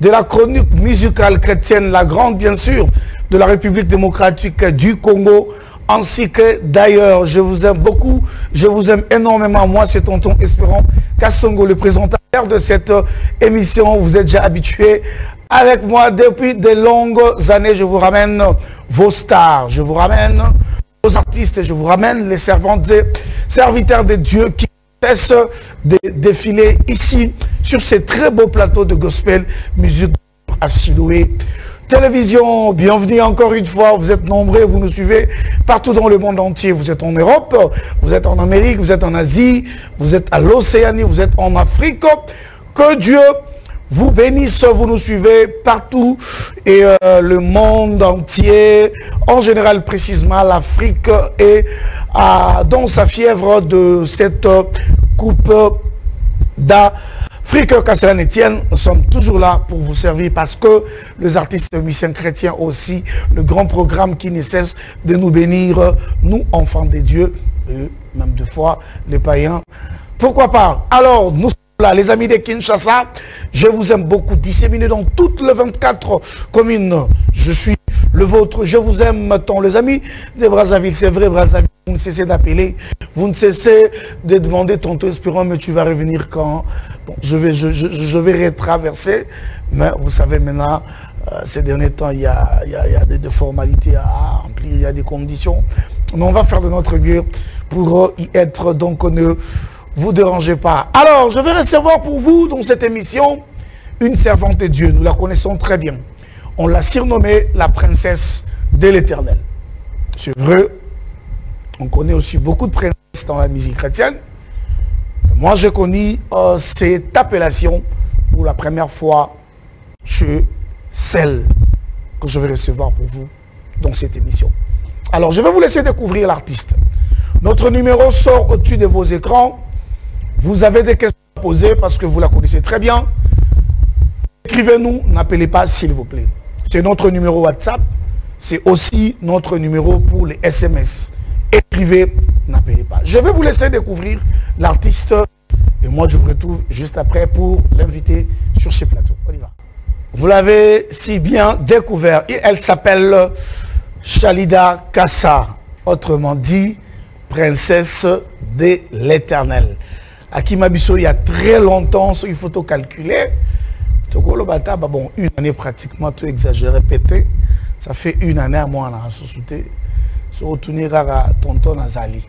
de la chronique musicale chrétienne, la grande bien sûr, de la République démocratique du Congo, ainsi que d'ailleurs. Je vous aime beaucoup, je vous aime énormément. Moi, c'est Tonton Espérant Kassongo, le présentateur de cette émission. Vous êtes déjà habitué avec moi depuis de longues années. Je vous ramène vos stars, je vous ramène vos artistes, je vous ramène les servantes et serviteurs de Dieu qui cessent de défiler ici sur ces très beaux plateaux de gospel musique à Siloué Télévision. Bienvenue encore une fois, vous êtes nombreux, vous nous suivez partout dans le monde entier. Vous êtes en Europe, vous êtes en Amérique, vous êtes en Asie, vous êtes à l'Océanie, vous êtes en Afrique. Que Dieu vous bénisse, vous nous suivez partout et le monde entier, en général précisément l'Afrique et dans sa fièvre de cette coupe d'Afrique, qu'à cela ne tienne, nous sommes toujours là pour vous servir parce que les artistes musiciens chrétiens aussi, le grand programme qui ne cesse de nous bénir, nous enfants de Dieu, même deux fois les païens, pourquoi pas. Alors nous là, les amis de Kinshasa, je vous aime beaucoup, disséminés dans toutes les 24 communes. Je suis le vôtre, je vous aime tant. Les amis de Brazzaville, c'est vrai, Brazzaville, vous ne cessez d'appeler, vous ne cessez de demander Tonton Espérant, mais tu vas revenir quand? Bon, je vais retraverser, mais vous savez maintenant, ces derniers temps, il y a des formalités à remplir, il y a des conditions. Mais on va faire de notre mieux pour y être, donc ne vous dérangez pas. Alors, je vais recevoir pour vous, dans cette émission, une servante de Dieu. Nous la connaissons très bien. On l'a surnommée la princesse de l'Éternel. C'est vrai, on connaît aussi beaucoup de princesses dans la musique chrétienne. Moi, je connais cette appellation pour la première fois chez celle que je vais recevoir pour vous dans cette émission. Alors, je vais vous laisser découvrir l'artiste. Notre numéro sort au-dessus de vos écrans. Vous avez des questions à poser parce que vous la connaissez très bien. Écrivez-nous, n'appelez pas s'il vous plaît. C'est notre numéro WhatsApp. C'est aussi notre numéro pour les SMS. Écrivez, n'appelez pas. Je vais vous laisser découvrir l'artiste. Et moi, je vous retrouve juste après pour l'inviter sur ce plateau. On y va. Vous l'avez si bien découvert. Et elle s'appelle Chalida Kassa. Autrement dit, princesse de l'Éternel. Akimabiso, il y a très longtemps, il faut tout calculer. Bon, une année pratiquement, tout exagéré, pété. Ça fait une année à moi, on a sous-souté. Se retourner à Tonton Nazali.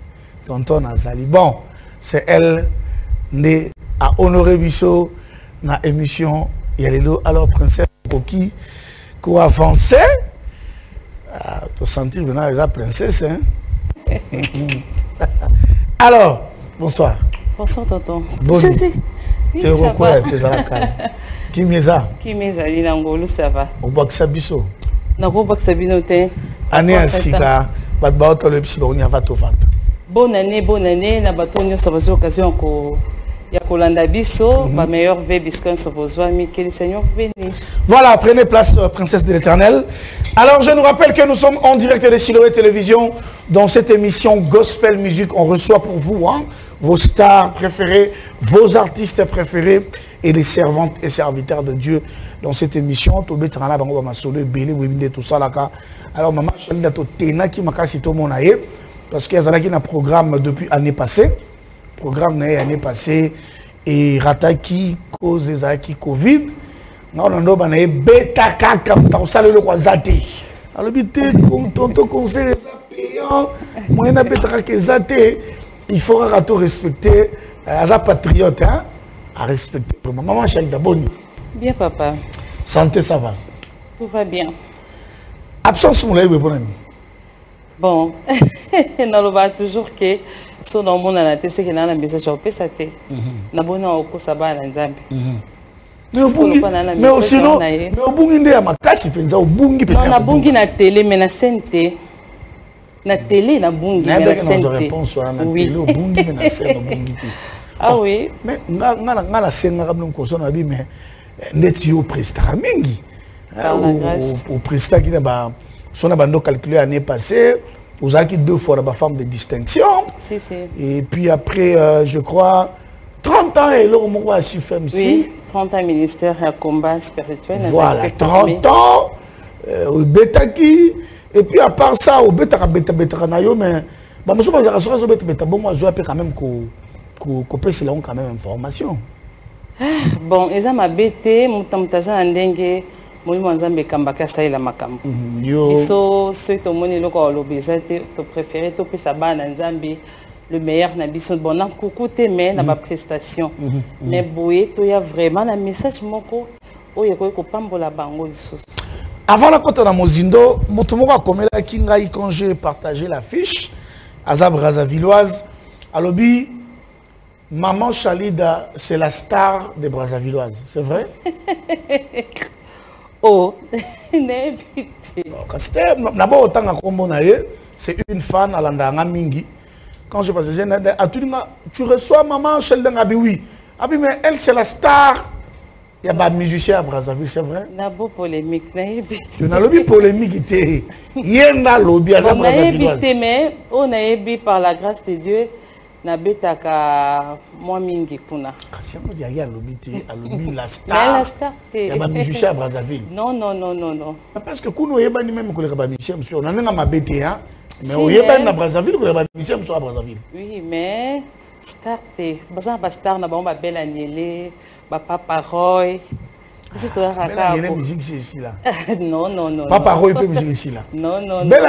Tonton Nazali. Bon, c'est elle, née à Honoré Bisso, dans l'émission. Il y a les lots, alors, princesse Koki, qui a avancé. Tu sentir maintenant les princesse, hein? Alors, bonsoir. Bonsoir, tonton. Bonjour. Je sais. Tu es au coin, tu es à la caille. Qui m'est ça? Qui m'est ça? Il Ngolo, ça va. Au Baksa Bisso. Non, au Baksa Binote. Année à Sika, Batbaoto le Psy, on y a va tout vendre. Bonne année, na batonio, ça va être occasion que. Yakolanda Bisso, ma meilleure veille, biscuit, se besoin, mais que le Seigneur vous bénisse. Voilà, prenez place, princesse de l'Éternel. Alors, je nous rappelle que nous sommes en direct de Siloué Télévision. Dans cette émission Gospel Music, on reçoit pour vous vos stars préférées, vos artistes préférés et les servantes et serviteurs de Dieu. Dans cette émission, tout le monde tout ça là. Alors, maman, je suis qui m'a cassé tout mon aïe, parce qu'il y a un programme depuis l'année passée. Programme l'année passée et rataki cause qui Covid. Non, bêta caca, on salue le Kwazate. Alors, tonton conseil payant, moi, na bêta Zate, il faut respecter, à patriote, hein, à respecter. Maman, Chalida Boni. Bien, papa. Santé, ça va? Tout va bien. Absence, mon lait, bon, on va toujours que. So dans mon anaté c'est que na message au pesate na bona oko saba na nzambe mais sinon mais obungi nde ya makasi penza obungi pe na bungi na télé mais na sente na télé na bungi mais na sente réponse na télé obungi mais na sente obungi te ah oui mais ngala senga kabno ko sona bi mais ndeti yo presta mingi au presta qui na ba sona bando calculer année passée. Vous avez 2 fois la femme de distinction. Si, si. Et puis après, je crois, 30 ans et l'homme a su faire aussi. Oui, 30 ans ministère à combat spirituel. Voilà, 30 ans, au Betaki, et puis à part ça, au Betaka Nayo, mais je me suis dit que bon, moi, je vais quand même couper c'est là quand même information. Bon, ils ont ma bête, Moutamtaza Ndenge, Moulin Zambe Kambaka Saïla Makam. Ils ceux qui ont monné le corps, l'obésité, tu préféré, tu peux savoir dans Zambie. Le meilleur nabiso bon na coucou mais na ba prestation mais boye to ya vraiment un message moko oyo ko pambola bango lisusu. Avant la côte na Mozindo moto moko akomela ki ngai quand j'ai partagé l'affiche Azab Brazzavilloise alobi maman Chalida c'est la star des Brazzavilloises, c'est vrai? Oh n'ébité c'était d'abord autant à kombo na ye c'est une fan à l'andanga mingi. Quand je passais, tu reçois maman Sheldon Abi, oui. Abi, mais elle, c'est la star. Il y a des musiciens à Brazzaville, c'est vrai? Il y a beaucoup de polémiques. Il y a lobby polémique. Il y a un lobby à Brazzaville. Mais on a ébi par la grâce de Dieu. Na betaka moi mingi kuna. Il y a lobby la star. Mais la star il y a des musiciens à Brazzaville. Non, non, non, non, non. Parce que nous, il y a même des musiciens, on a un bêté, hein. Mais au Yéban à Brazzaville, vous avez mis à Brazzaville. Oui, mais star t'es. Parce que star na ba belle Agnelé, ba Papa Roy. C'est toi Raka. Belle musique ici là. Non, non, non. Papa Roy peut musique ici là. Non, non, non. Belle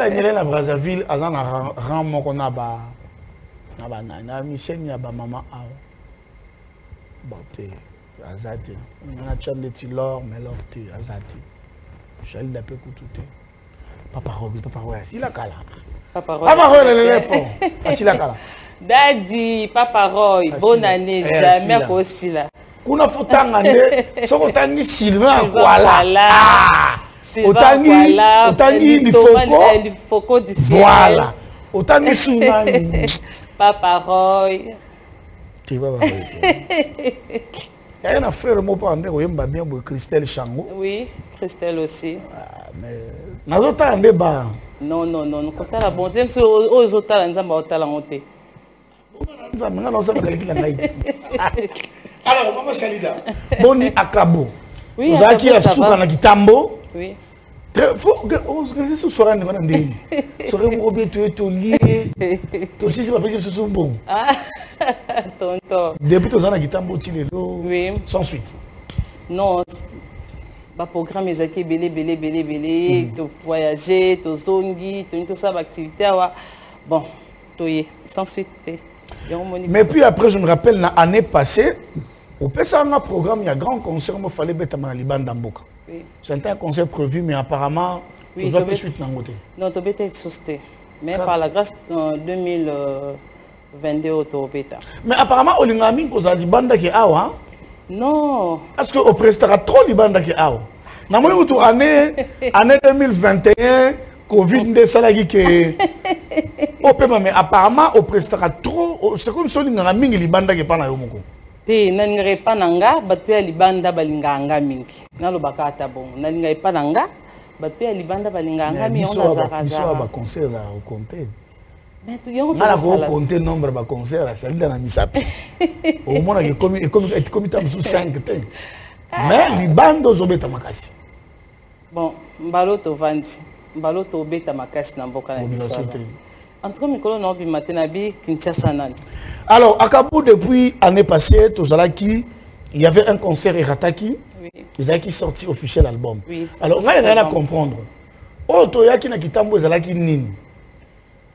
Agnelé à Brazzaville, azan rang mon qu'on a ba na Michel ni ba maman a. Bon t'es azati. On a changé de l'or mais l'or t'es azati. J'ai le peu coututé. Papa Roy, assis la cala. Papa Roy, l'éléphant. Assis la cala. Daddy, Papa Roy, bonne année, jamais aussi là. Kuna fotanga ne, so otangi Sylvain Kwala. Otangi Lifoko du ciel. Voilà. Otangi Tsunami. Papa Roy. Tu vas voir. Il y a un frère mot pour André, bien Christelle Chango. Oui, Christelle aussi. Mais Nazota en débat. Non, non, non. Quand tu as la bonté, même si aux autres, on a la honte. Alors, maman Chalida, Boni Akabo. Oui, vous avez qui a souka na Kitambo. Oui. Faut que on se laisse soirée de Vandé. Soirée où bien tu es lié. Tu aussi c'est pas possible ce bon. Ah, tonton. Depuis tu as na Kitambo Tilelo. Oui. Sans suite. Non. Le programme est belé, tu voyager, tu zongi, tu tout ça, activité. Bon, sans suite. Mais puis après, je me rappelle, l'année passée, au PSA, programme, il y a un grand concert, il fallait mettre à Liban d'Amboka. C'était un concert prévu, mais apparemment, oui, tu as pu suite dans le côté. Non, tu as été susté. Mais par la grâce, en 2022, tu as été. Mais apparemment, au Lingami, vous avez dit Banda qui est là. Non. Parce qu'on prestera trop de bandes qui est là. Dans l'année 2021, Covid ne salagi que mais apparemment on prestera trop c'est comme si on a mingi libanda qui pas na yomoko te nangere pa nanga batwe libanda balinganga mingi nalo bakata bon nangere pa nanga batwe libanda balinganga mi on a zaza ba concert za au compter mais tu yongo na ko compter nombre ba concert à celle na misapi au moins que comme tam sous 5 te mais libanda zobeta makasi bon mbalo to vandi mbalo to beta makasi na mboka na biso. En tout cas, Mikolo n'a pas maté nabi Kinshasa nani. Alors, à Kabou depuis l'année passée, il y avait un concert Erataki. Oui. Ils avaient sorti officiel album. Oui. Alors, on a rien à comprendre. Oh, Toyaki na Kitambo Zalaki Nini.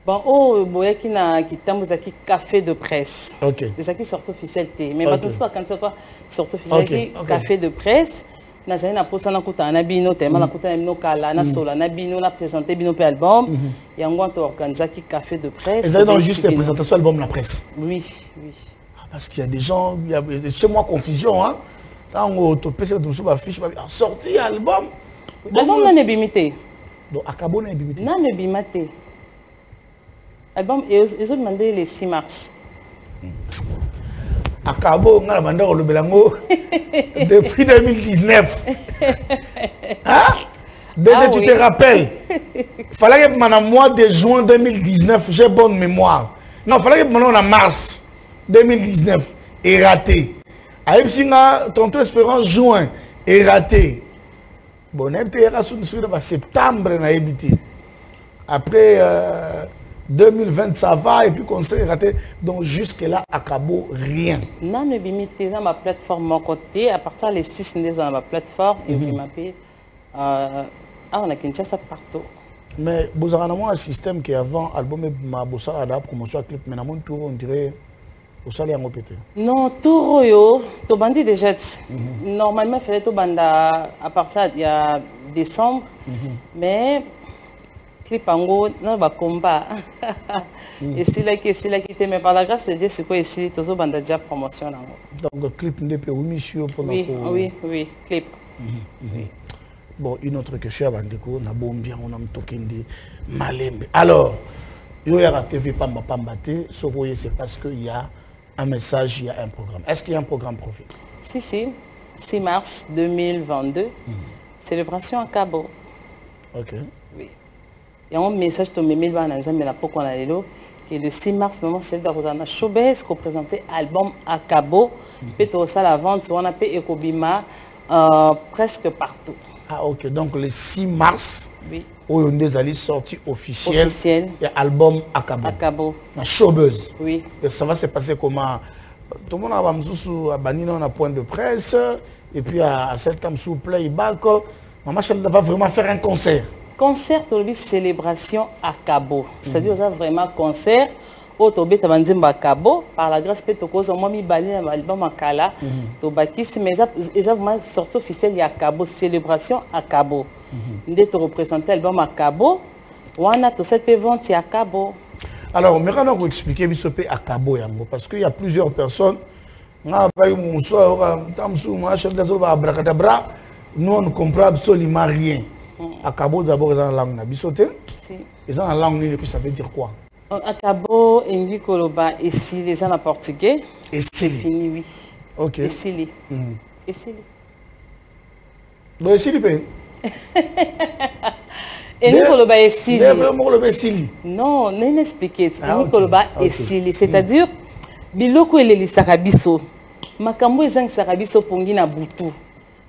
Bon, oh, Boyaki na Kitambo Zaki café de presse. Ok. Les qui sortent officiel T. Mais pas tout ça quand c'est quoi sortent officiel café de presse. Nazali na posa na kuta na bino tema na kuta na bino kala na sola na bino na présenter bino pe album yango to organiser qui café de presse. Ils ont juste la présentation album la presse. Oui, oui. Parce qu'il y a des gens, il y a chez moi confusion hein. Quand on te pèse de sous affiche sorti album. Album na nebimité. Donc akabo na nebimité. Na nebimité. Album ils ont demandé le 6 mars. Akabo ngala banda ko lobelango depuis 2019. Hein? Déjà tu te rappelles. Fallait que pendant mois de juin 2019, j'ai bonne mémoire. Non, fallait que pendant en mars 2019. est raté. Aïbsinga, tonton Espérance juin est raté. Bon, septembre, après 2020, ça va, et puis conseil raté. Donc, jusque-là, à Cabo, rien. Non, ne bimite dans ma plateforme, mon côté, à partir des 6 dans ma plateforme, et puis m'appelle. On a Kinshasa partout. Mais vous avez un système qui avant l'album ma bossa la promotion clip mais mon tour on dirait au salaire en pété. Non, tour yo, to bandi déjà. Normalement fallait to banda à partir il y a décembre. Mais clip ango non ba combat. Et c'est là qui était mais par la grâce de Dieu c'est quoi ici to banda déjà promotion nango. Donc clip ndepé oui monsieur pour oui, clip. Bon, une autre question, on a bombé, on a tokendi malembe. Alors, il y a la TV Pamba Pambate, c'est parce qu'il y a un message, il y a un programme. Est-ce qu'il y a un programme profit? Si, 6 mars 2022, célébration à Cabo. Ok. Oui. Il y a un message de Mémé Bananzam, mais la peau qu'on a qui est le 6 mars, moment c'est de Rosana Showbiz, qui a présenté l'album à Cabo. Puis tout ça, la vente, on a payé Ekobima presque partout. Ah ok, donc le 6 mars, oui. On est allé sortir officiel. Et album à Cabo. À Cabo. La Showbiz. Oui. Et ça va se passer comment? Tout le monde a banni un point de presse. Et puis à certains sous playback. Maman va vraiment faire un concert. Concert, célébration à Cabo. C'est-à-dire on a vraiment concert. Autobé tabanzimba Cabo par la grâce pétokozo moi mi bali album akala to bakisi mais ils ont sorti officiel il y a Cabo célébration à Cabo ndé to représenter album à Cabo wana to cette vente à Cabo. Alors maintenant vous expliquer bisopé à Cabo yango parce qu'il y a plusieurs personnes nga ba mon soir tamsu ma chef de zone abracadabra nous on ne comprend absolument rien. À Cabo d'abord ils ont la langue na bisoté. Si. Ils ont la langue ni puis ça veut dire quoi? À Cabo, Engi Koloba, et si les gens en portugais, c'est fini, oui. Ok. Et si les. Et si les. Donc, et si les pays? Engi Koloba, et si les. Non, non, expliqué. Engi Koloba, et si les. C'est-à-dire, biloko eleli sarabiso. Makambo ezang sarabiso pongi na butu.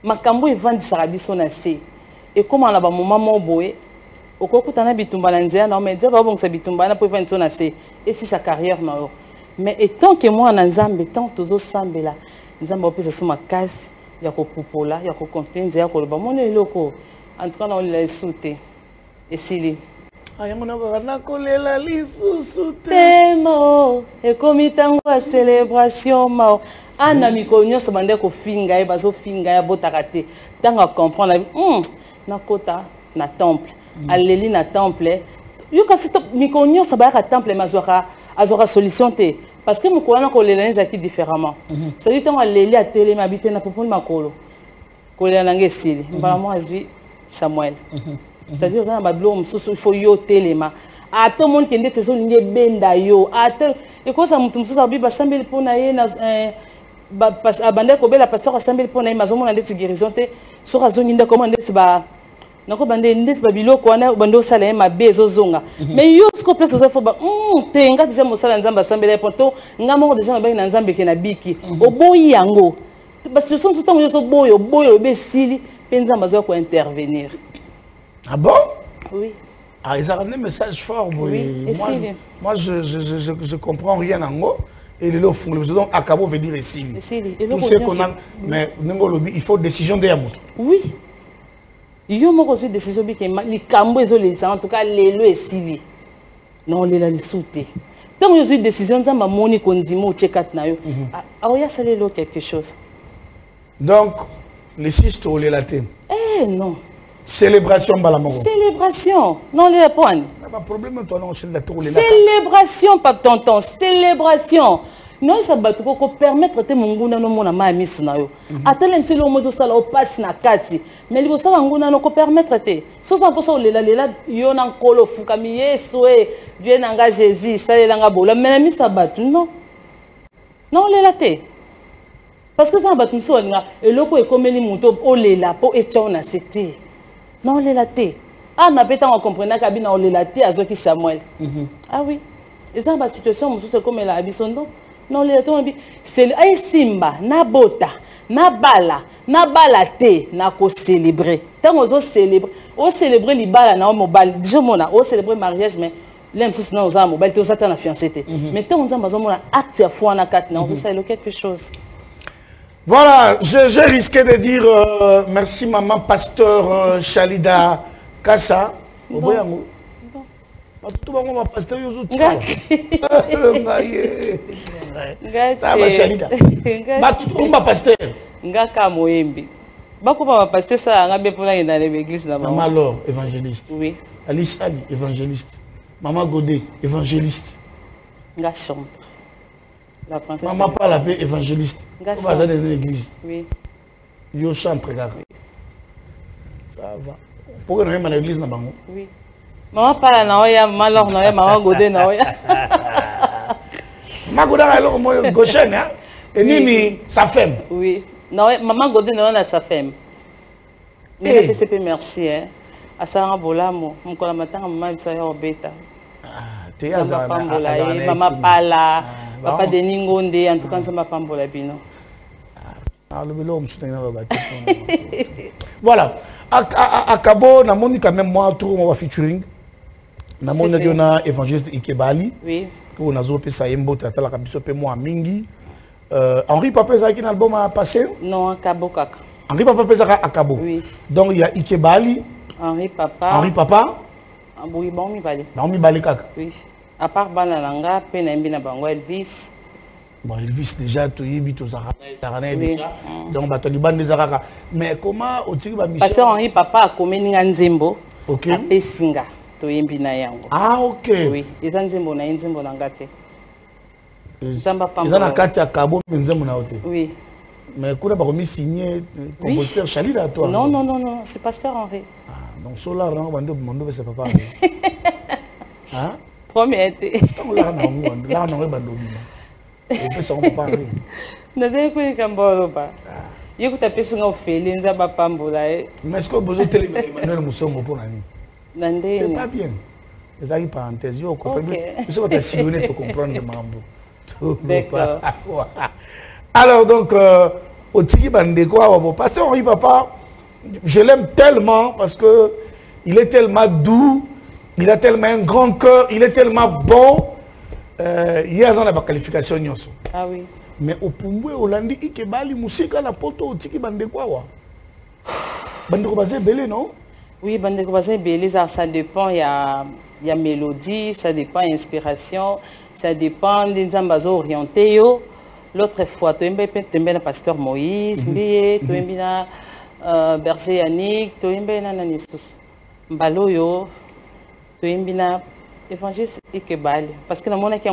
Makambo evandi sarabiso na se. Et comment on a un moment moboé? Au cours de bitumba nanzia non mais dire bon ça bitumba na pour faire une assez et si sa carrière non mais étant que moi en Nzambe tant toujours sambela Nzambe opesa suma kasi ya ko popola ya ko comprendre ya ko ba mon eloko en tout cas on l'a sauté et s'il ayamona kolela lisusu temo et comme tango a célébration mao ana mikonyo so bande ko finga e bazo finga ya botakate tanga comprendre na kota na temple Alléluia na temple. Yo kasi mikonyo sa ba ka temple mazwaka azora solution te parce que mukwana ko lelaniza ki différemment. Ça dit tant Alléluia télé m'habite na poponi makolo. Ko lelananga sili. Mbala mo azwi Samuel. C'est-à-dire ça ba blo mususu il faut yo telema. A tout monde qui ndete so linge benda yo. A tout et quoi ça mutu mususu abi ba sambeli pona ye na ba pas abande ko bela pasteur asambeli pona ye mazomo na ndete guérison te so razongi nda comment ndete ba nako bande ndesi babiloko wana bande osala ma bezo zonga mais yo ce qu'on place aux infos ba te nga déjà mosala nzamba sambela poto nga moko déjà ba na nzambe ke na biki oboyi yango parce que son tout temps yo boyo besili pe nzamba zo ko intervenir. Ah bon? Oui. Ah ils ont un message fort oui. Moi je comprends rien en gros. Et le lot font donc à Cabo veut dire ici. Tout ce qu'on a mais il faut décision de Yamout. Oui. Yo moko zo décision bi ke li kambo ezole en tout cas lelo esili non lela li souté tant yo zo décision nzamba moni kondimo chekat na yo ya salelo quelque chose donc les six to le latin non célébration balamoko célébration non le point pas problème toi non célébration pas tonton célébration non ça va ko permettre te munguna no mona ma misu na yo atele mselo mozo sala o passe na kati mais libo sala nguna no ko permettre te so ça pour ça lela yo na nkolo fuka mi yesu e viens nga Jésus sala nga bola mais misu abatu non lela te parce que ça abatu misu nga eloko e komeli muto o lela po etona c'était non lela te na peta on comprendre ka bina o lela te azoki Samuel ah oui et ça ba situation musu comme la abisondo non le to bi c'est ay simba na bota na bala te na ko célébrer tant on célébrer on célébrer li bala na mobile déjà mona on célébrer mariage mais l'aime sous na oza mobile te oza na fiancé mais tant on za mona acte ya foi na kat na on ça quelque chose. Voilà, j'ai risqué de dire merci maman pasteur Chalida Kassa. Non. Tout le monde pasteur Yosu. Pasteur. Ngaka moyembi. Bako ba pasteur ça ngabe pona ina l'église na maman. Maman Laure, évangéliste. Oui. Alice Ali, évangéliste. Maman Godet, évangéliste. Nga chantre. La princesse. Maman parle la paix, évangéliste. Nga on va dans l'église. Oui. Yo chante, regarde. Ça va. Pourquoi on est dans l'église na bango? Oui. Maman parle na oya, maman Laure na oya, maman Godet na oya. Maman Godet na oya, gauchenne, hein? Et Nini, sa femme. Oui. Non, maman Godet na oya, sa femme. Mais le PCP, merci, hein. À ça, bolamo, mon collaborateur, maman, il s'est obéta. T'es à maman Pala, papa de Ningonde, en tout cas, ça m'a pas embolé, bino. Voilà. À Cabo, na moni quand même moi trop on va featuring. Na moni na évangéliste Ikebali. Oui. On a zopé ça yembo tata la kabiso pe moi mingi. Henri Papa Zaki dans l'album a passé? Non, à Cabo Kaka. Henri Papa Zaki à Cabo. Oui. Donc il y a Ikebali. Henri Papa. Henri Papa. Oui, bon mi bali. Bon mi bali kaka. Oui. À part Banalanga, Penambi na bango Elvis. Bon, Elvis déjà, tu y es tout ça déjà. Donc, tu as des Zaraka. Mais comment au-dessus de Michel? Pasteur Henri Papa a commis Nzembo. Ok. A Pessinga. Tu y es na yango. Ah, ok. Oui. Ils ont Nzembo na Nzembo na ngate. Ils ont un Katia Kabo, mais Nzembo na ote. Oui. Mais quand on a signé compositeur Chalida à toi? Non, non, non, non, c'est Pasteur Henri. Ah, donc, Solar, on c'est papa. Hein? Premier été. Là, on a et puis ça on peut parler. N'avez pas Kambolo pas. Il faut taper sur nos félins, ça va pas m'bouler. Mais est-ce que vous avez télé Emmanuel Moussongo pour l'année? C'est pas bien. Les amis parenthèses, vous comprenez? Je sais pas si vous venez de comprendre le mambo. D'accord. Alors donc, au Tiki Bandeko, Pasteur Henri Papa, je l'aime tellement parce que il est tellement doux, il a tellement un grand cœur, il est tellement bon. Il y a une qualification. Ah oui. Mais au Pumbwe, au Landi, il y a une musique à la poto, il y a une Bandeko Bazé belé, non? Oui, Bandeko Bazé belé, ça dépend, il y a mélodie, ça dépend inspiration, ça dépend des ambazo orientés. L'autre fois, tu as un pasteur Moïse, tu as un berger Yannick, tu as un Nanissus Mbaloyo, tu as un évangéliste Ikebali. Parce que le monde qui a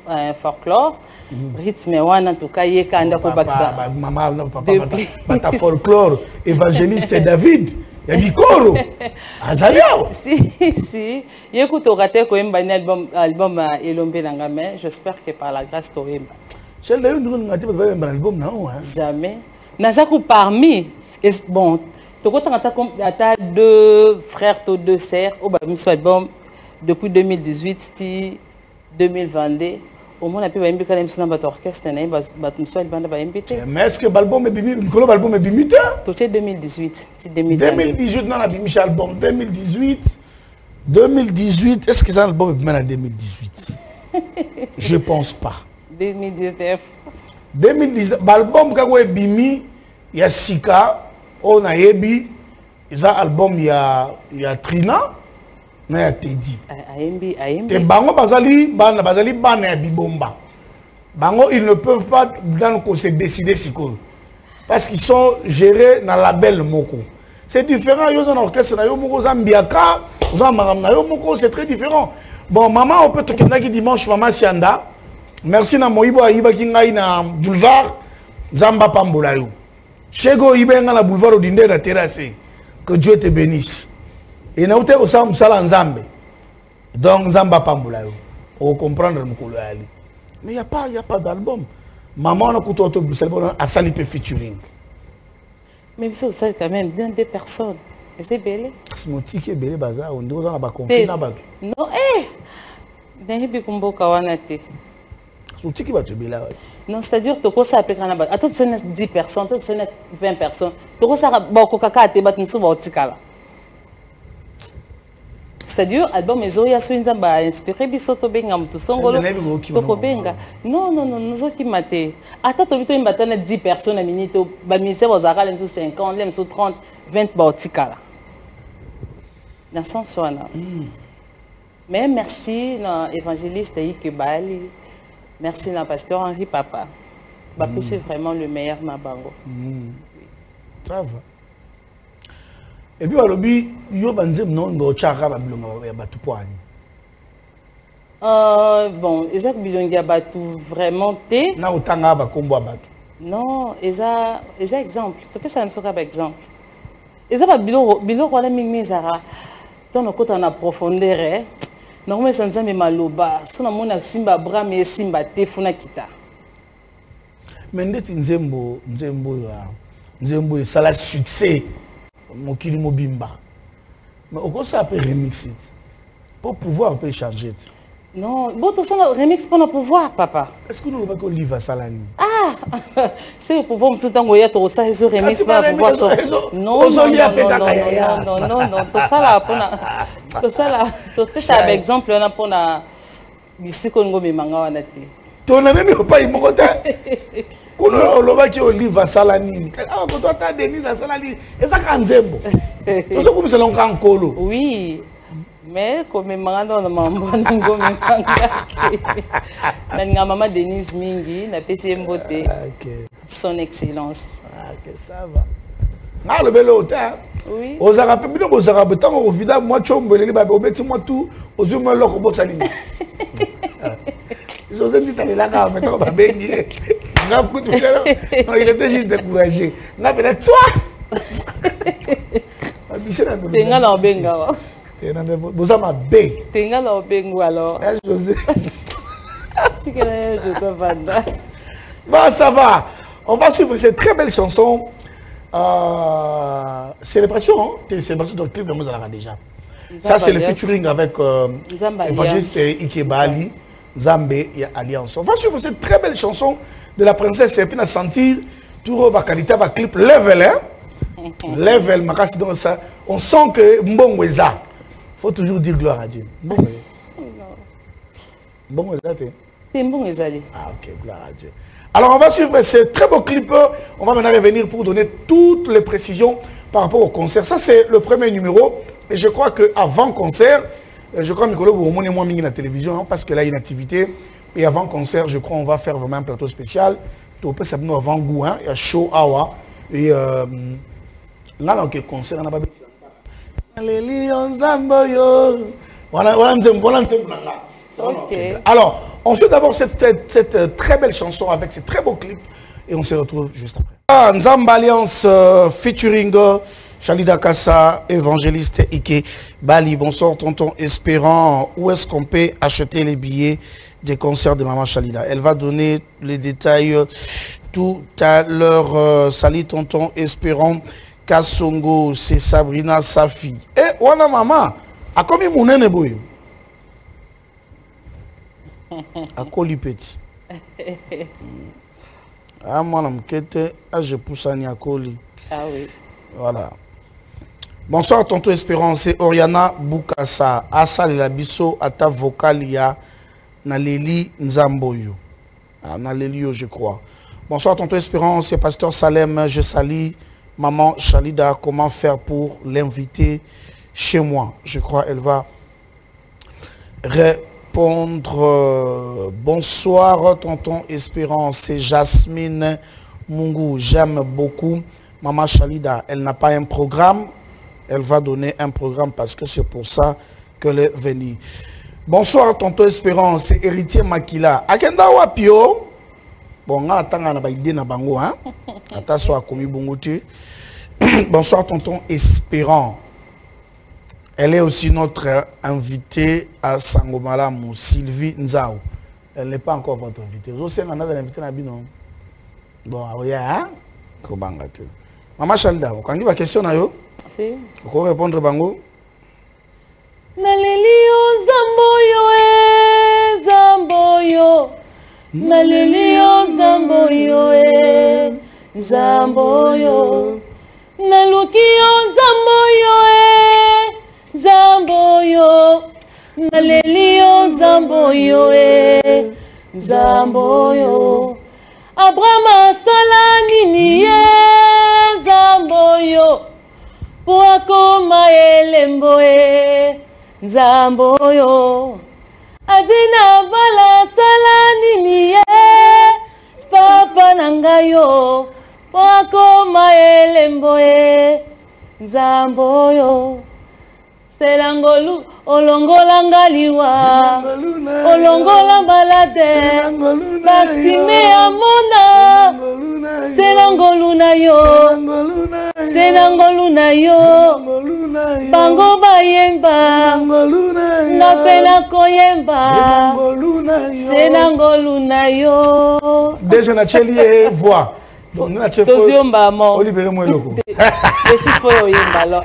un folklore, rythme, en tout cas, il y a un papa, maman, papa, folklore, évangéliste David, il y a Bikoro, Azalia. Si, il écoute au raté quand même un album Elombe Nangame, j'espère que par la grâce, tu as un album, non? Jamais. Nazaku parmi, bon, tu as deux frères, deux sœurs, au album. Depuis 2018, c'était 2022. Au moins, on a pu inviter les musiciens de l'orchestre. Mais est-ce que l'album est bimité? L'album est bimité? Tout est 2018. 2018, non, on a bimité l'album. 2018, est-ce que c'est un album est bimité en 2018? Je ne pense pas. 2019. 2019, l'album est bimité, il y a Sika, on a Yebi, il y a un album, il y a Trina. Te bango bazali bana ya bibomba. Bango ils ne peuvent pas se décider siko. Parce qu'ils sont gérés dans la label moko. C'est différent, yo dans orchestre na yo moko zambiaka, na yo moko c'est très différent. Bon maman on peut te qui dimanche maman Sianda. Merci na moibo ayiba ki ngai na boulevard Zamba Pambola yo. Chego ibenga na boulevard Odinde na terrasse. Que Dieu te bénisse. Et nous avons aussi un Nzambe. Donc, Nzamba Pamboula. On comprend le Mokolo Ali. Mais il n'y a pas d'album. Maman, on a coûté à Salipé featuring. Mais c'est ça quand même, deux personnes. Et c'est belé. C'est mon ticket belé bazar. On dit qu'on a confiné. Non, eh! N'est-ce pas qu'on a Non, c'est-à-dire que ça peut être à toutes ces 10 personnes, toutes ces 20 personnes, tout ça beaucoup kaka te bat nso ba otikala. C'est-à-dire album ezo ya so nzamba inspiré biso to benga mutu songolo to ko benga. Non, nous qui maté. Ata to bito mbata na 10 personnes à minute ba mise bozaka les 50, les 30, 20 ba otikala. Dans son sens. Mais merci à l'évangéliste Ike Bali. Merci à pasteur Henri Papa. C'est vraiment le meilleur Mabango. Ça va. Et puis, il bon, Isaac Bilonga Batu vraiment té. Non, Isa exemple. Tu peux ça me faire exemple. Isa Bilo Rola Mimizara. Dans le côté en profondeur, normalement ça nous maloba. Son amour na simba bra mais simba te funa kita. Mais ndeti nzembo ça la succès. Mokili mobimba. Mais au quoi ça peut remixer pour pouvoir peut changer. Non, bon tout ça remix pour le pouvoir papa. Est-ce que nous pas que livre Salani? Ah, c'est le pouvoir tout temps goya tout ça ce remix pour pouvoir ça. Non, tout ça là pour tout ça là, tout ça exemple on a pour na bisiko ngombe manga wana te. Ton même pas imokota. Kono oloba ki oliva Salani. Ah ko toi ta Denis Salani, eza kanzembo. Tout ça comme ça l'on kankolo. Oui. Mais comme manga na mambo ngombe manga. Na maman Denise Mingi na PC Mbote. OK. Son excellence. OK, ça va. Na le belo hôtel. Oui. Ozara pe bino ozara betango au vida moi chombeleli ba obeti moi tout ozuma loko bo salini. Ils ont dit ça là na maintenant ba bengi. Non, il était juste découragé. Là peut-être toi. Tenga na benga. Vous avez bé. Tenga na benga alors. José. C'est que je te vends. Bon, ça va. On va suivre cette très belle chanson. Célébration, hein? Célébration de clip de Mozart déjà. Ça, c'est le featuring avec l'évangéliste Ike Bali, Zambé et Alliance. On va suivre cette très belle chanson de la princesse et puis on a sentir tout le qualité de clip level, hein? Level, donc ça, on sent que Mbongweza. Faut toujours dire gloire à Dieu. Mbongweza, c'est Mbongweza. Ah, ok, gloire à Dieu. Alors, on va suivre ce très beau clip. On va maintenant revenir pour donner toutes les précisions par rapport au concert. Ça, c'est le premier numéro. Et je crois qu'avant concert, je crois que Nicolas, vous remonez moins la télévision, hein, parce que là, il y a une activité. Et avant concert, je crois qu'on va faire vraiment un plateau spécial. Tout peut s'abonner avant goût, hein. Il y a show hour. Et là, dans le concert, on a pas okay. Alors, on fait d'abord cette très belle chanson avec ces très beaux clips et on se retrouve juste après. Nzamba Alliance featuring Chalida Kassa, évangéliste Ike Bali. Bonsoir tonton Espérant. Où est-ce qu'on peut acheter les billets des concerts de Maman Chalida? Elle va donner les détails tout à l'heure. Salut tonton Espérant. Kassongo, c'est Sabrina Safi. Eh, voilà maman. A combien mon nene boy? A coli petit. Ah, moi, je pousse à Niakoli. Ah oui. Voilà. Bonsoir, tonton Espérance. C'est Oriana Boukassa. Asa Labiso, Ata Vocalia, Naleli Nzamboyo. Ah, Nalelio, je crois. Bonsoir, tonton Espérance. C'est Pasteur Salem. Je salue Maman Chalida. Comment faire pour l'inviter chez moi? Je crois qu'elle va répondre. Bonsoir, tonton Espérance. C'est Jasmine Mungu. J'aime beaucoup Maman Chalida. Elle n'a pas un programme. Elle va donner un programme parce que c'est pour ça qu'elle est venue. Bonsoir, tonton Espérance. C'est Héritier Makila. Akenda Wapio. Bon, on a une idée na bango, hein. Bonsoir, tonton Espérant. Elle est aussi notre invitée à Sangomalamu, Sylvie Nzao. Elle n'est pas encore votre invitée. Vous aussi, on a invité Nabino. Bon, oui, hein? Maman Chalida, vous avez une question? Si. Vous pouvez répondre, Bango? Nalelio Zamboyo, Zamboyo. naleli yo nzambo yo e nzambo yo naluki yo nzambo yo e nzambo yo naleli yo nzambo yo e nzambo yo Abraham asala nini ye nzambo yo po akoma elembo e nzambo yo adina bala sala nini ye papa nanga yo po akoma elembo e nzambo yo selangolu olongola ngaliwa olongola balade batime amona selangolu na yo selangolu na yo bango bayemba na pena koyemba selangolu na yo déjà na chelie voix donc na chefo Olivier Mweloko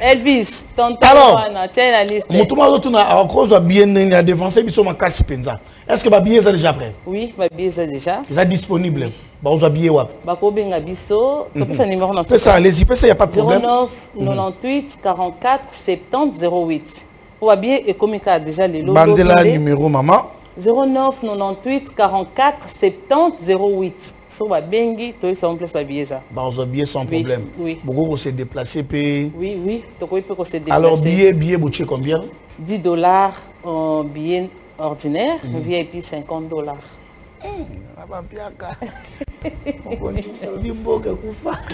Elvis tonton wana tiens la liste mutuma auto na cause bien na défenser biso makasi penza est-ce que ba billet ça déjà prêt oui ba billet ça déjà ça disponible ba ozo billet wap ba ko benga biso to pesa numéro na ça allez-y pesa y a pas de problème 09 98 44 70 08 pour ba billet et comika déjà les lots bandela numéro maman 09 98 44 70 08 sur la bengi toi ça on place la billet ça bah on billet sans problème oui beaucoup se déplacer payer oui donc il peut se déplacer alors billet boucher combien $10 en billet ordinaire VIP $50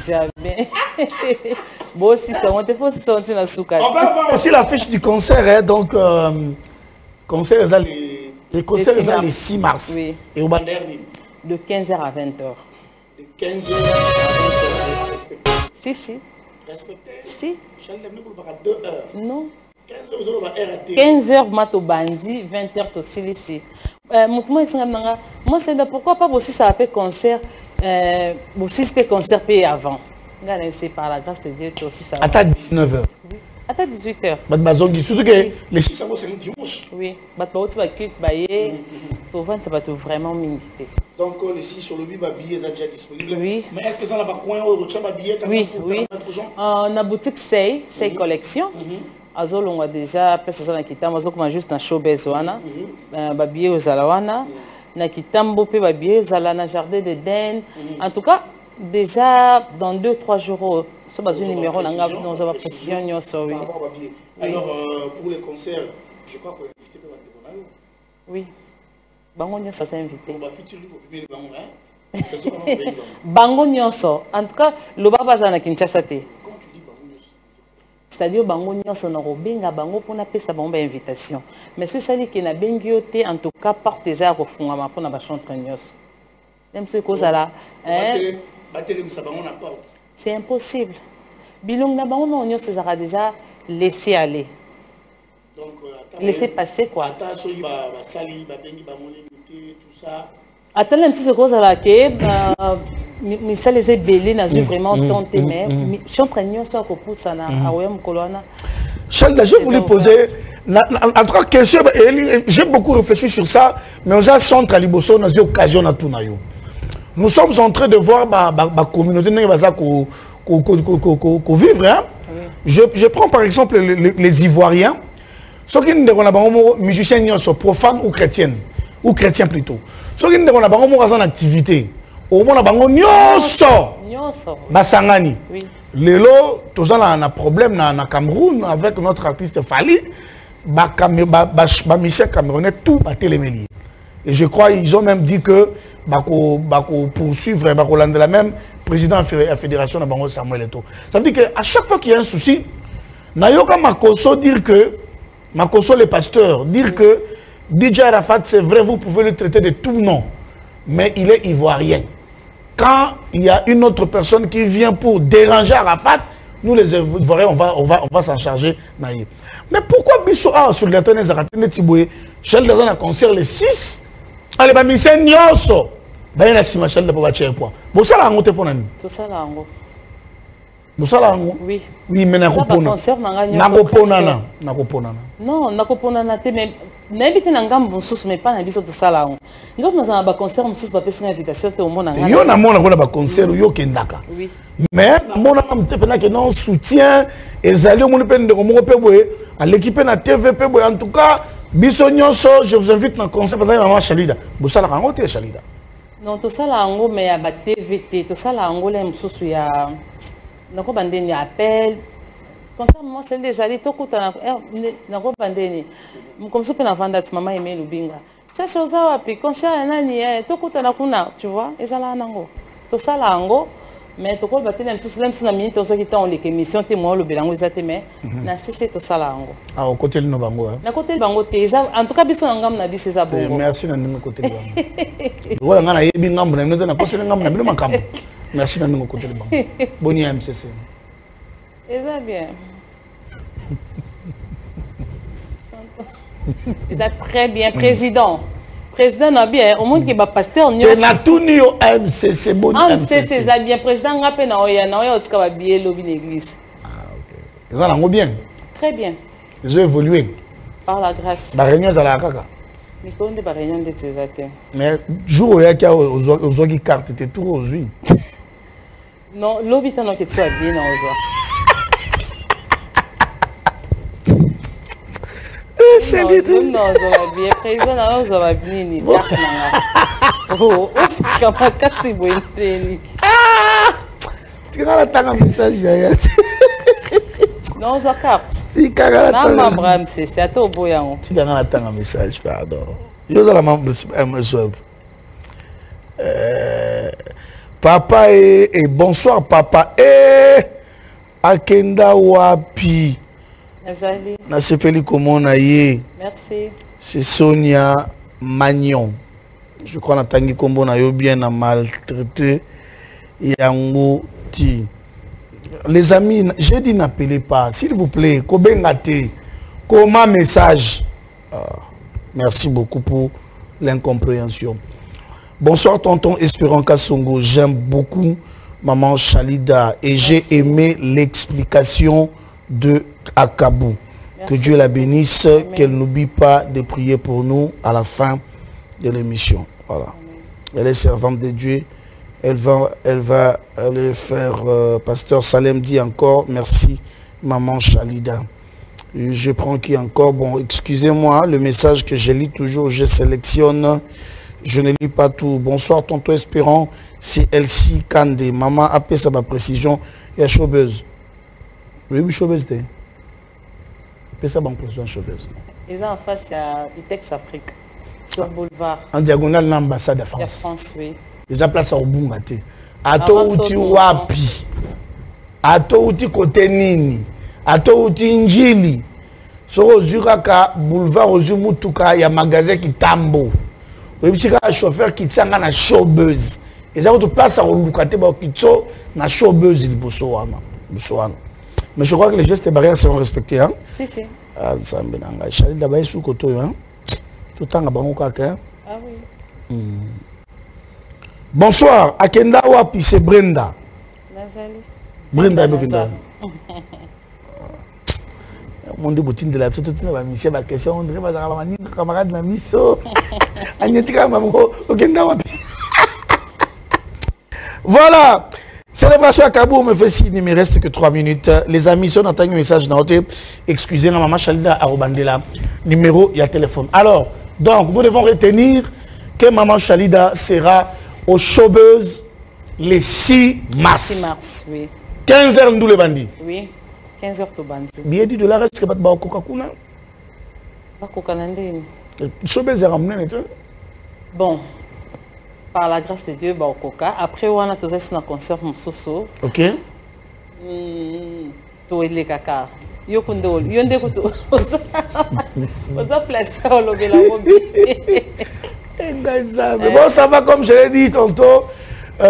jamais bon si ça on te faut se sentir dans souka on va voir aussi la fiche du concert donc concert les concerts sont le 6 mars. Oui. Et au Banderni de 15h à 20h. De 15h à 20h. Si. Respecté. Si. Charles Lemne pour 2 heures. Non. 15h vous allez RAT. 15h mato bandi, 20h to silisi. Moi c'est pourquoi pas aussi ça appelle concert aussi ce concert payé avant. Regardez c'est par la grâce de Dieu aussi ça. À 19h. Oui. À 18h. Surtout que les 6 ça c'est un dimanche. Oui. Tu vas quitter bailler. Tu vas vraiment m'inviter. Donc les 6 sur le billet est déjà disponible. Oui. Mais est-ce que ça n'a pas coin au billet quand oui. La boutique Sei collection. Azol on a déjà passé ça na kitambo azokuma juste na showbiz wana. Ba billet aux alawana. Na kitambo pe ba billet aux alana jardin de Den. En tout cas déjà dans 2-3 jours ce bazou numéro là nous avons précision nyoso oui. Alors pour les concerts je crois qu'on invité pour la oui. Bango nyoso s'est invité. On va futur pour publier bango hein. Bango nyoso en tout cas le baba za na Kinshasa te. Quand tu dis bango nyoso c'est-à-dire bango nyoso na robenga bango pona pesa bango invitation. Mais ce sali qui na bengio te en tout cas porte za ko fungama pona ba chanter nyoso. Même ce cause là hein. C'est impossible. Bilong na bango non nyoso sera déjà laissé aller. Donc laisser passer quoi. Attention ba sali ba bengi ba molingité tout ça. Attends même ce cause là que mais ça les est belé n'a vraiment tenté mais chantre nyoso ko poussa na awem kolona. Charles, je voulais poser en tout cas j'ai beaucoup réfléchi sur ça mais on a chantre à liboso dans occasion à tout na yo. Nous sommes en train de voir la communauté vivre. Hein? Oui. Je prends par exemple les Ivoiriens. Ceux qui sont musiciens sont profanes ou chrétiens plutôt. Ceux qui sont en activité. Au moins, Basangani. Lelo, tous on a un problème na Cameroun avec notre artiste Fali. Michel Camerounais tout à télémélier. Et je crois qu'ils ont même dit que poursuivre la même président de la fédération de Samuel Eto'o. Ça veut dire qu'à chaque fois qu'il y a un souci, Nayoka Makoso dire que Makoso le pasteur dire que DJ Arafat c'est vrai vous pouvez le traiter de tout nom mais il est ivoirien. Quand il y a une autre personne qui vient pour déranger Arafat, nous les Ivoiriens on va s'en charger. Mais pourquoi Bissou sur l'internet Zaratene Tiboué, Chel dans un concert les 6 allez, bah, mission nyoso. Bah, il y a si Machel de Povache point. Bon, ça, là, on te pone. Tout ça, là, Bosalango? Oui. Oui, mais nakopona. Nakopona. Non, nakopona te mais n'habite n'angambo sous mais pas n'habite tout ça là. Nous avons un ba concert sous pas passer une invitation te au monde n'anga. Yo na mona ko ba concert yo kendaka. Oui. Mais mona mte pena que non soutien ezali omoni pe ndeko moko pe boye à l'équipe na TV pe boye en tout cas biso nyonso je vous invite na concert pendant maman Chalida. Bosala kango te Chalida. Non tout ça là ngo mais ya ba TVT tout ça là ngo le msusu ya nako bandeni appel concert moi c'est des alliés to kuta nako bandeni comme ça pe na vanda maman Aimé Lubinga cherche aux wapi concert nani to kuta na kuna tu vois ezala nango to ça là ngo mais to ko bateli msusu le msusu na minute to qui tant les émission te moi le belango ezate mais na cessé to ça là ngo ah au côté no bango na côté bango te en tout cas biso ngam na biso za bongo merci na ndingo côté bango wala ngana yebi ngambo na mnote na kosela ngambo na bilo makambo merci na ndingo côté bango boni MCC eza bien eza très bien président n'a bien au monde qui va pasteur nyonso na tuni yo MCC boni MCC eza bien président ngape na oya otika ba bié lobby l'église ah OK eza nango bien très bien ils ont évolué par la grâce ba réunion za la kaka mikonde ba réunion de ces athées mais jour ya kia aux qui carte était tout aujourd'hui non lobby tano que tu vas bien ozo non ça va bien président na ça va bien ni oh c'est comme kasi boenteni tu vas la message ya non ça carte si kagala na Abraham c'est à toi boyango tu vas la message pardon yo za la monsieur papa et bonsoir papa akenda wapi Nazali. Na sepeli komona ye. Merci. C'est Sonia Magnon. Je crois na tangi kombo na yo bien na maltraité yango ti. Les amis, j'ai dit n'appelez pas, s'il vous plaît. Kobengate. Comment message. Merci beaucoup pour l'incompréhension. Bonsoir tonton Espérant Kassongo. J'aime beaucoup maman Chalida et j'ai aimé l'explication de Akabou. Merci. Que Dieu la bénisse, qu'elle n'oublie pas de prier pour nous à la fin de l'émission. Voilà. Amen. Elle est servante de Dieu. Elle va aller faire, pasteur Salem dit encore, merci maman Chalida. Je prends qui encore, bon, excusez-moi, le message que je lis toujours, je sélectionne, je ne lis pas tout. Bonsoir tonton Espérant, c'est Elsie Kande. Maman a fait sa précision, il y a chaubeuse. Oui, chaubeuse. Ça banque besoin chaubeuse. Ils sont en face à Itex Afrique, sur boulevard. En diagonale l'ambassade de France. De France, oui. Ils ont place au Bungate. Ato uti wapi. Ato uti côté nini. Ato uti njili. So zuraka boulevard Ozumutuka ya magasin qui tambo. Oui, c'est un chauffeur qui tient na chaubeuse. Ils ont place au Bungate ba kitso na chaubeuse il bosoana. Bosoana. Mais je crois que les gestes et barrières seront respectés. Hein? Si, si. Ah, ça me dérange. Chalida d'abord sous côté. Hein? Tout le temps, à caca. Ah oui. Bonsoir. Akenda Wapi, c'est Brenda. Nazali. Brenda, Brenda. Mon Dieu, boutine de la petite, tu vas misser ma question. On dirait que ma camarade m'a mis ça. Agnetika, maman, Akenda Wapi. Voilà. Célébration à Kabou, me fait signe, il ne me reste que 3 minutes. Les amis, si on entend un message dans le excusez la maman Chalida Arobandela, numéro, il y a téléphone. Alors, donc, nous devons retenir que maman Chalida sera aux Chaubeuse le 6 mars. 6 mars, oui. 15h, nous les bandits. Oui, 15h, tout bandit. Billet du dollar, est-ce que tu vas Coca-Cola? Pas Coca-Cola. Chaubeuse est ramené, bon. Par la grâce de Dieu, au Coca. Après, on a tous un concert Moussoso. Ok. Tout les caca. Yokundo, yonde kuto. Osa place au lobby la bon, ça va comme je l'ai dit tantôt.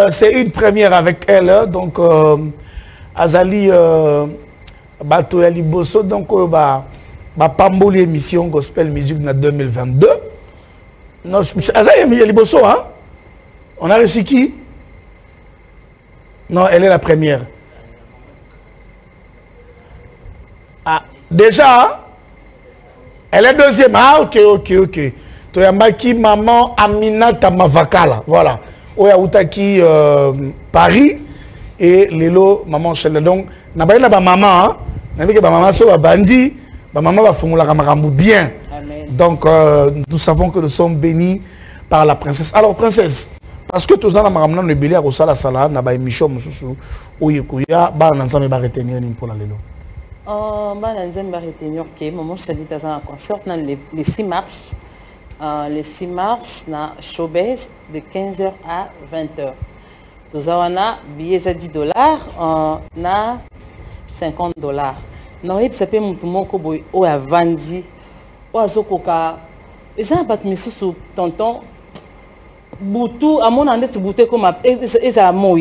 C'est une première avec elle. Donc, Azali Bato Yali Bosso. Donc, Pamboli émission Gospel Music en 2022. Non, Azali Yali Bosso, hein? On a reçu qui? Non, elle est la première. Ah, déjà, elle est deuxième. Ah, ok. Toyambaki maman Amina Kamavakala. Voilà. Oya Outaki Paris et Lelo maman Chelle. Donc, n'a pas maman, n'a pas maman so bandi, maman va formula kamarambu bien. Amen. Donc, nous savons que nous sommes bénis par la princesse. Alors, princesse, parce que tous les gens ne béli à Rosala Sala, n'a pas émission mususu oyekuya, ba nanzame ba retenir ni pour la lelo. Ba nanzame ba retenir que maman Chelle dans un concert le 6 mars. Le 6 mars, na showbiz de 15h à 20h. Nous avons billets à $10, na $50. Nous avons fait un peu de à Vandi, ou à Zokoka. Et ça, pas de sous tonton. Boutou, à mon endroit, bouté comme à Moi.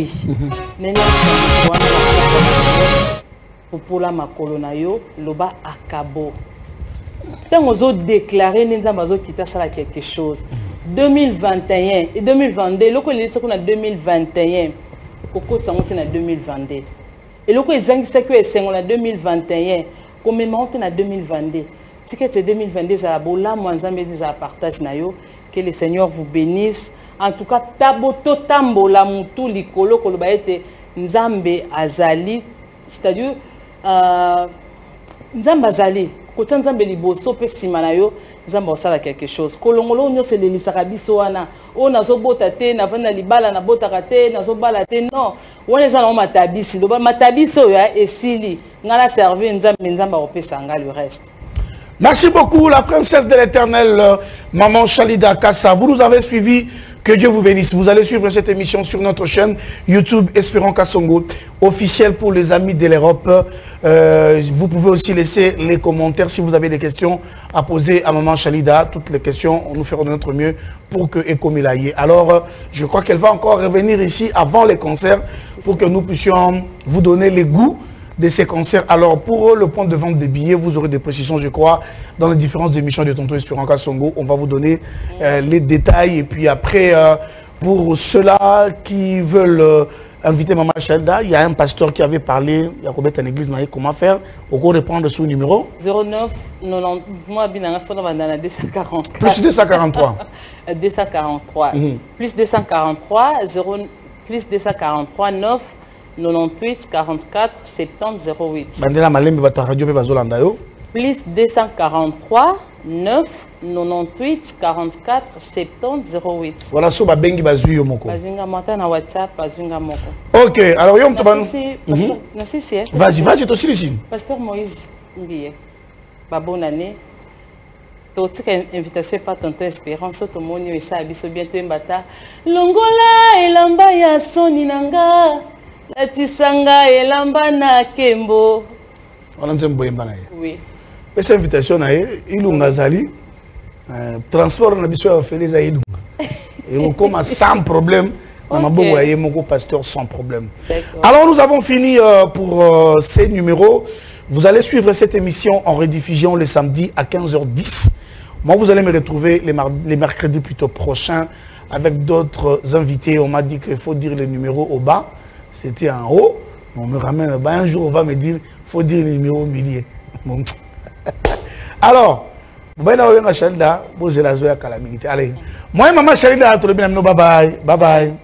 Pour la makolonayo, loba akabo. Tant qu'on a déclaré, nous avons quitté ça quelque chose. 2021 et 2022, le qu'on a 2021, Coco Tsangote na 2022. Et le qu'on c'est que on a 2021, commémorant na 2022. Ticket 2022 ça bola moi nzambe des partage na yo, que le Seigneur vous bénisse. En tout cas, taboto tambola mutu likolo koloba ete nzambe azali, c'est-à-dire nzambe azali. Quand on a liboso pe simanayo, nzamba osala quelque chose. Kolongolo nyo se lelisaka biso wana. O nazo bota te, na vana libala na bota kate, nazo bala te non. Wana eza na matabisi, do matabiso ya esili. Ngala servir nzamba opesa nga le reste. Merci beaucoup la princesse de l'Éternel, maman Chalida Kassa. Vous nous avez suivis. Que Dieu vous bénisse. Vous allez suivre cette émission sur notre chaîne YouTube Espérant Kassongo, officielle pour les amis de l'Europe. Vous pouvez aussi laisser les commentaires si vous avez des questions à poser à maman Chalida. Toutes les questions, nous ferons de notre mieux pour que Ekomilaye. Alors, je crois qu'elle va encore revenir ici avant les concerts pour que nous puissions vous donner les goûts de ces concerts. Alors, pour le point de vente des billets, vous aurez des précisions, je crois, dans les différentes émissions de Tonton Espérant Kassongo. On va vous donner les détails. Et puis après, pour ceux-là qui veulent inviter Maman Chalida, il y a un pasteur qui avait parlé, il y a combien d'église, comment faire. On peut reprendre son numéro. 09 90, moi, je 243. Plus 243. 243. Plus 243, 0, plus 243, 9. 98 44 70 08. Bandela Malembe bata radio pe bazolanda yo. Plus 243 9 98 44 70 08. Voilà so ba bengi bazui yo moko. Bazunga mata na WhatsApp bazunga moko. OK, alors yo mtobanu. Vas-y, toi aussi. Pasteur Moïse Mbiye. Ba bonne année. Toute invitation pas tonton Espérance to monio et ça abiso bientôt mbata. Longola elamba ya soni nanga. La tisanga elamba na kembo. On a un boyembana. Oui. Mais cette invitation na ilunga zali transport na biso ya fele za ilunga. Et on commence sans problème. On a beaucoup ayer mon pasteur sans problème. Alors nous avons fini pour ces numéros. Vous allez suivre cette émission en rediffusion le samedi à 15h10. Moi vous allez me retrouver les mercredis plutôt prochains avec d'autres invités. On m'a dit qu'il faut dire le numéro au bas. C'était en haut. On me ramène. Un jour, on va me dire, il faut dire le numéro au milieu. Alors, allez, moi, maman Chalida, bye bye. Bye bye.